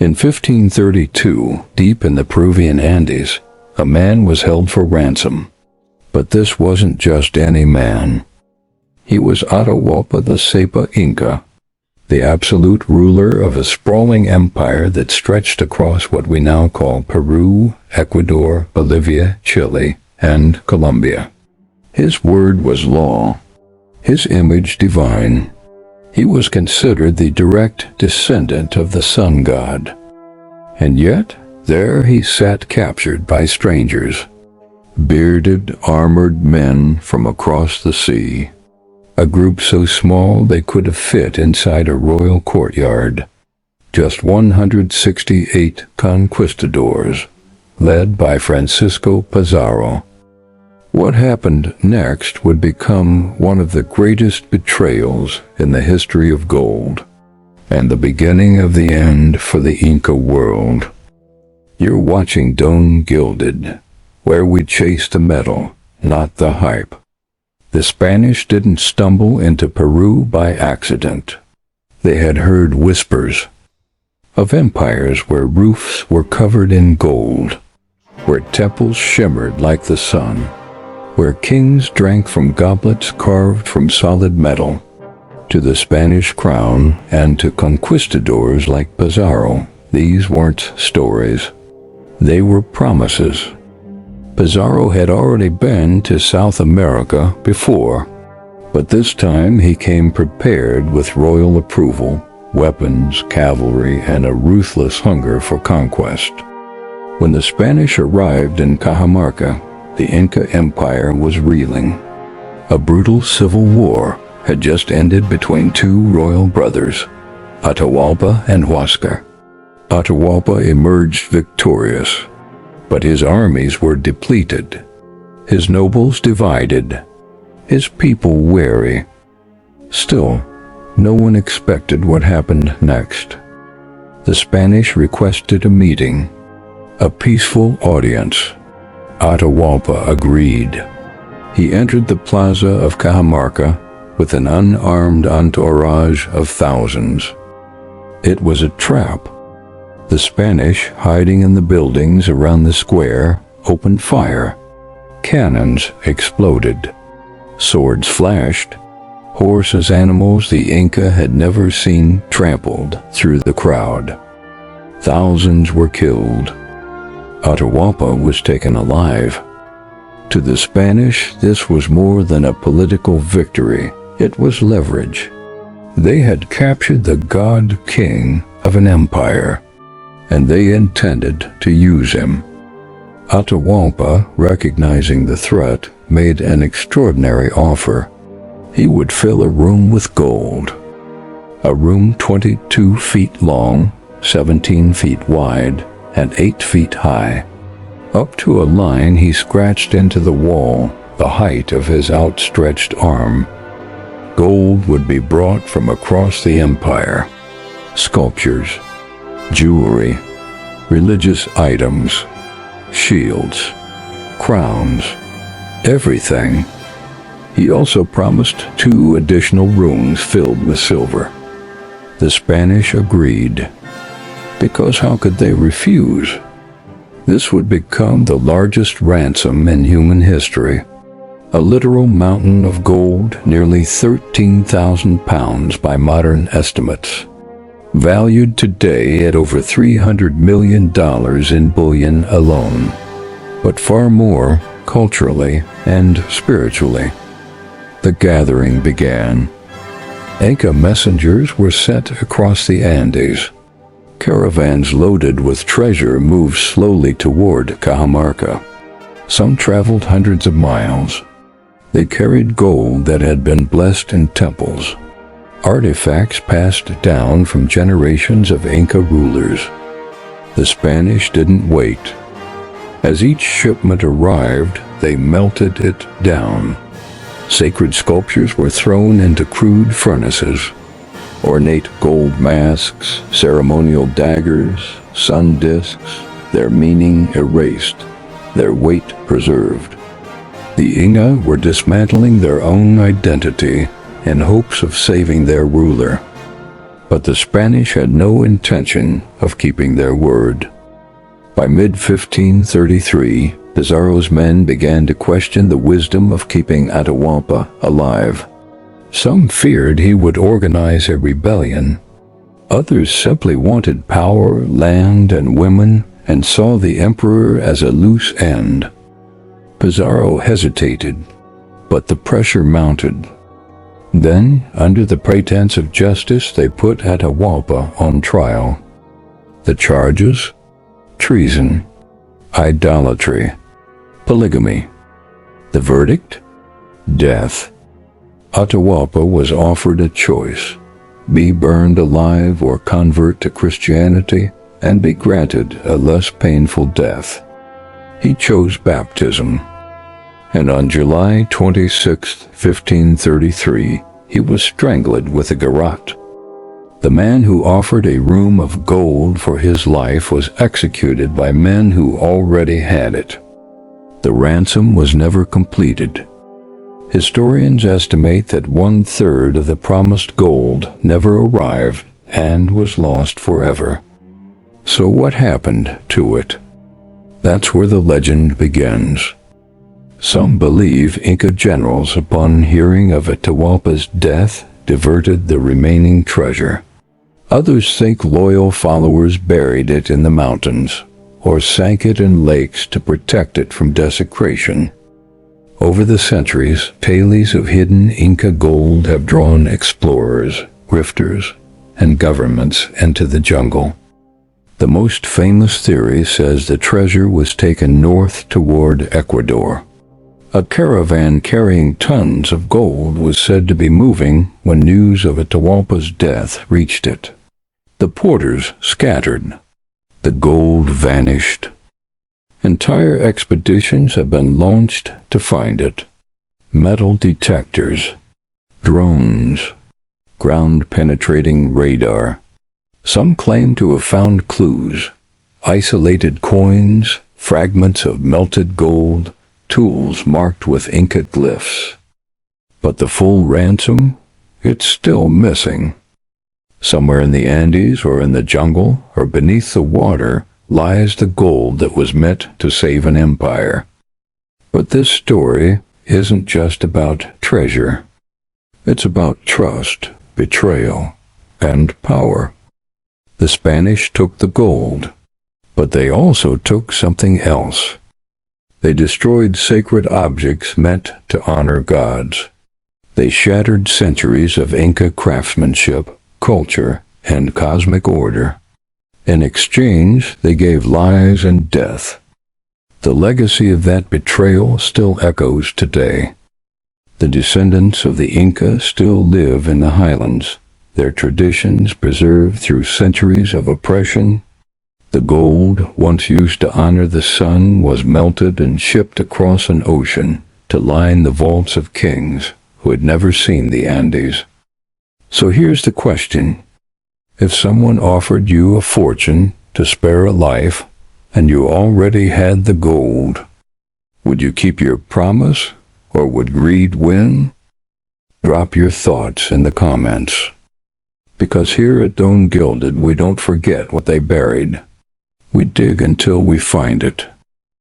In 1532, deep in the Peruvian Andes, a man was held for ransom. But this wasn't just any man. He was Atahualpa the Sapa Inca, the absolute ruler of a sprawling empire that stretched across what we now call Peru, Ecuador, Bolivia, Chile, and Colombia. His word was law, his image divine. He was considered the direct descendant of the sun god. And yet, there he sat captured by strangers, bearded, armored men from across the sea, a group so small they could have fit inside a royal courtyard. Just 168 conquistadors, led by Francisco Pizarro. What happened next would become one of the greatest betrayals in the history of gold, and the beginning of the end for the Inca world. You're watching Don Gilded, where we chase the metal, not the hype. The Spanish didn't stumble into Peru by accident. They had heard whispers of empires where roofs were covered in gold, where temples shimmered like the sun, where kings drank from goblets carved from solid metal. To the Spanish crown and to conquistadors like Pizarro, these weren't stories. They were promises. Pizarro had already been to South America before, but this time he came prepared with royal approval, weapons, cavalry, and a ruthless hunger for conquest. When the Spanish arrived in Cajamarca, the Inca Empire was reeling. A brutal civil war had just ended between two royal brothers, Atahualpa and Huascar. Atahualpa emerged victorious, but his armies were depleted, his nobles divided, his people wary. Still, no one expected what happened next. The Spanish requested a meeting, a peaceful audience. Atahualpa agreed. He entered the plaza of Cajamarca with an unarmed entourage of thousands. It was a trap. The Spanish, hiding in the buildings around the square, opened fire. Cannons exploded. Swords flashed. Horses, animals the Inca had never seen trampled through the crowd. Thousands were killed. Atahualpa was taken alive. To the Spanish, this was more than a political victory. It was leverage. They had captured the god-king of an empire, and they intended to use him. Atahualpa, recognizing the threat, made an extraordinary offer. He would fill a room with gold. A room 22 feet long, 17 feet wide, and 8 feet high. Up to a line he scratched into the wall, the height of his outstretched arm. Gold would be brought from across the empire. Sculptures, jewelry, religious items, shields, crowns, everything. He also promised 2 additional rooms filled with silver. The Spanish agreed, because how could they refuse? This would become the largest ransom in human history. A literal mountain of gold, nearly 13,000 pounds by modern estimates, valued today at over $300 million in bullion alone, but far more culturally and spiritually. The gathering began. Inca messengers were sent across the Andes. Caravans loaded with treasure moved slowly toward Cajamarca. Some traveled hundreds of miles. They carried gold that had been blessed in temples, artifacts passed down from generations of Inca rulers. The Spanish didn't wait. As each shipment arrived, they melted it down. Sacred sculptures were thrown into crude furnaces. Ornate gold masks, ceremonial daggers, sun discs, their meaning erased, their weight preserved. The Inca were dismantling their own identity in hopes of saving their ruler. But the Spanish had no intention of keeping their word. By mid-1533, Pizarro's men began to question the wisdom of keeping Atahualpa alive. Some feared he would organize a rebellion. Others simply wanted power, land, and women, and saw the emperor as a loose end. Pizarro hesitated, but the pressure mounted. Then, under the pretense of justice, they put Atahualpa on trial. The charges? Treason, idolatry, polygamy. The verdict? Death. Atahualpa was offered a choice: be burned alive or convert to Christianity and be granted a less painful death. He chose baptism, and on July 26, 1533, he was strangled with a garrote. The man who offered a room of gold for his life was executed by men who already had it. The ransom was never completed. Historians estimate that 1/3 of the promised gold never arrived and was lost forever. So what happened to it? That's where the legend begins. Some believe Inca generals, upon hearing of Atahualpa's death, diverted the remaining treasure. Others think loyal followers buried it in the mountains, or sank it in lakes to protect it from desecration. Over the centuries, talis of hidden Inca gold have drawn explorers, grifters, and governments into the jungle. The most famous theory says the treasure was taken north toward Ecuador. A caravan carrying tons of gold was said to be moving when news of Atahualpa's death reached it. The porters scattered. The gold vanished. Entire expeditions have been launched to find it. Metal detectors, drones, ground-penetrating radar. Some claim to have found clues, isolated coins, fragments of melted gold, tools marked with Inca glyphs. But the full ransom? It's still missing. Somewhere in the Andes or in the jungle or beneath the water lies the gold that was meant to save an empire. But this story isn't just about treasure. It's about trust, betrayal, and power. The Spanish took the gold, but they also took something else. They destroyed sacred objects meant to honor gods. They shattered centuries of Inca craftsmanship, culture, and cosmic order. In exchange, they gave lies and death. The legacy of that betrayal still echoes today. The descendants of the Inca still live in the highlands, their traditions preserved through centuries of oppression. The gold, once used to honor the sun, was melted and shipped across an ocean to line the vaults of kings who had never seen the Andes. So here's the question. If someone offered you a fortune to spare a life, and you already had the gold, would you keep your promise, or would greed win? Drop your thoughts in the comments. Because here at Don Gilded, we don't forget what they buried. We dig until we find it.